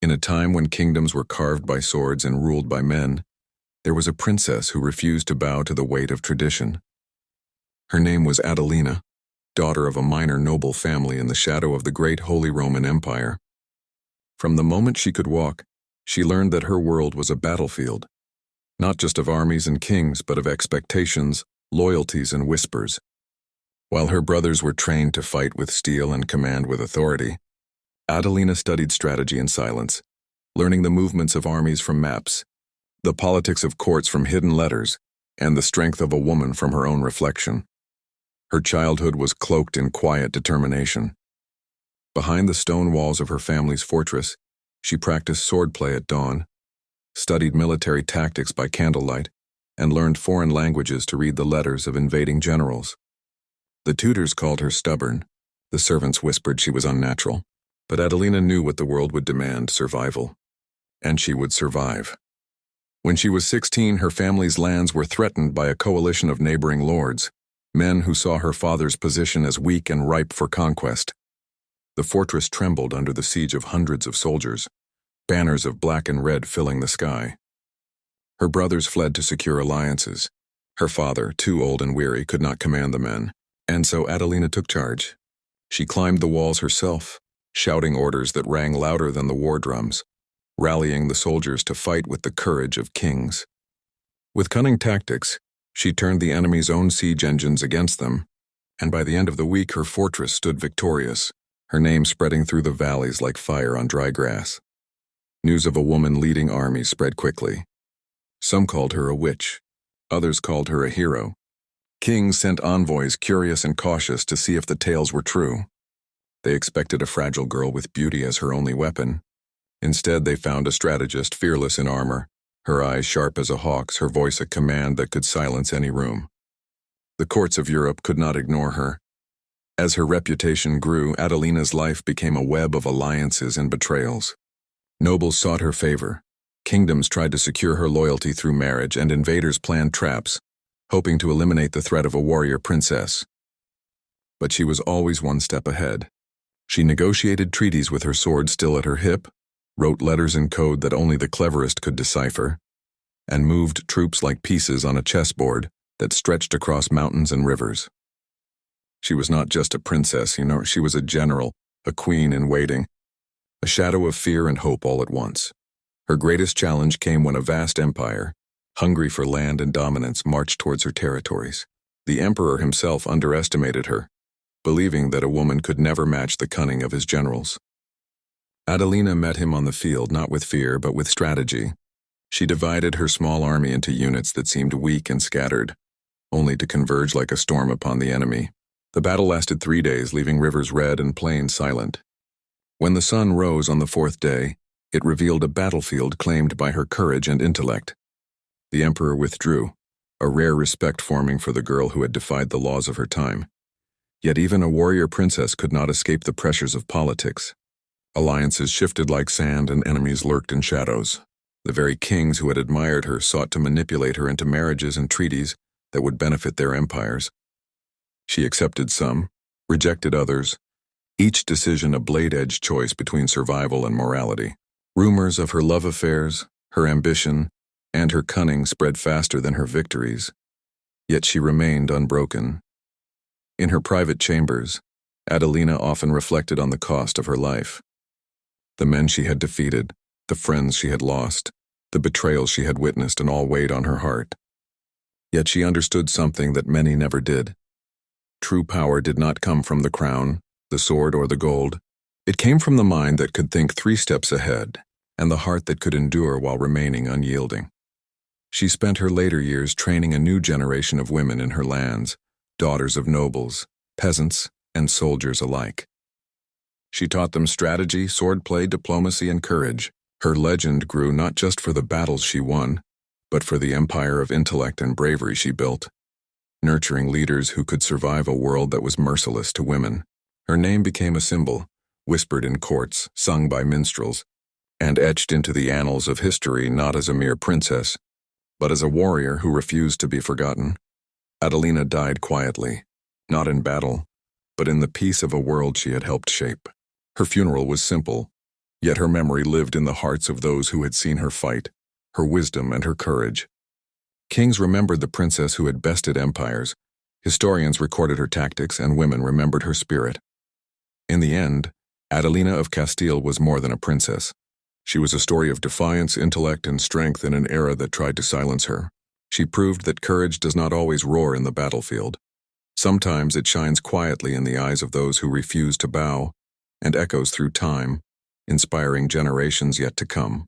In a time when kingdoms were carved by swords and ruled by men, there was a princess who refused to bow to the weight of tradition. Her name was Adelina, daughter of a minor noble family in the shadow of the great Holy Roman Empire. From the moment she could walk, she learned that her world was a battlefield, not just of armies and kings, but of expectations, loyalties, and whispers. While her brothers were trained to fight with steel and command with authority, Adelina studied strategy in silence, learning the movements of armies from maps, the politics of courts from hidden letters, and the strength of a woman from her own reflection. Her childhood was cloaked in quiet determination. Behind the stone walls of her family's fortress, she practiced swordplay at dawn, studied military tactics by candlelight, and learned foreign languages to read the letters of invading generals. The tutors called her stubborn, the servants whispered she was unnatural, but Adelina knew what the world would demand: survival. And she would survive. When she was 16, her family's lands were threatened by a coalition of neighboring lords, men who saw her father's position as weak and ripe for conquest. The fortress trembled under the siege of hundreds of soldiers, banners of black and red filling the sky. Her brothers fled to secure alliances. Her father, too old and weary, could not command the men, and so Adelina took charge. She climbed the walls herself, shouting orders that rang louder than the war drums, rallying the soldiers to fight with the courage of kings. With cunning tactics, she turned the enemy's own siege engines against them, and by the end of the week her fortress stood victorious, her name spreading through the valleys like fire on dry grass. News of a woman leading armies spread quickly. Some called her a witch, others called her a hero. Kings sent envoys curious and cautious to see if the tales were true. They expected a fragile girl with beauty as her only weapon. Instead, they found a strategist fearless in armor, her eyes sharp as a hawk's, her voice a command that could silence any room. The courts of Europe could not ignore her. As her reputation grew, Adelina's life became a web of alliances and betrayals. Nobles sought her favor. Kingdoms tried to secure her loyalty through marriage, and invaders planned traps, hoping to eliminate the threat of a warrior princess. But she was always one step ahead. She negotiated treaties with her sword still at her hip, wrote letters in code that only the cleverest could decipher, and moved troops like pieces on a chessboard that stretched across mountains and rivers. She was not just a princess, she was a general, a queen in waiting, a shadow of fear and hope all at once. Her greatest challenge came when a vast empire, hungry for land and dominance, marched towards her territories. The emperor himself underestimated her, believing that a woman could never match the cunning of his generals. Adelina met him on the field, not with fear, but with strategy. She divided her small army into units that seemed weak and scattered, only to converge like a storm upon the enemy. The battle lasted 3 days, leaving rivers red and plains silent. When the sun rose on the 4th day, it revealed a battlefield claimed by her courage and intellect. The emperor withdrew, a rare respect forming for the girl who had defied the laws of her time. Yet even a warrior princess could not escape the pressures of politics. Alliances shifted like sand and enemies lurked in shadows. The very kings who had admired her sought to manipulate her into marriages and treaties that would benefit their empires. She accepted some, rejected others, each decision a blade-edge choice between survival and morality. Rumors of her love affairs, her ambition, and her cunning spread faster than her victories, yet she remained unbroken. In her private chambers, Adelina often reflected on the cost of her life. The men she had defeated, the friends she had lost, the betrayals she had witnessed, and all weighed on her heart. Yet she understood something that many never did. True power did not come from the crown, the sword, or the gold. It came from the mind that could think 3 steps ahead, and the heart that could endure while remaining unyielding. She spent her later years training a new generation of women in her lands, daughters of nobles, peasants, and soldiers alike. She taught them strategy, swordplay, diplomacy, and courage. Her legend grew not just for the battles she won, but for the empire of intellect and bravery she built, nurturing leaders who could survive a world that was merciless to women. Her name became a symbol, whispered in courts, sung by minstrels, and etched into the annals of history not as a mere princess, but as a warrior who refused to be forgotten. Adelina died quietly, not in battle, but in the peace of a world she had helped shape. Her funeral was simple, Yet her memory lived in the hearts of those who had seen her fight, her wisdom and her courage. Kings remembered the princess who had bested empires, historians recorded her tactics, and women remembered her spirit. In the end, Adelina of Castile was more than a princess. She was a story of defiance, intellect, and strength in an era that tried to silence her. She proved that courage does not always roar in the battlefield. Sometimes it shines quietly in the eyes of those who refuse to bow, and echoes through time, inspiring generations yet to come.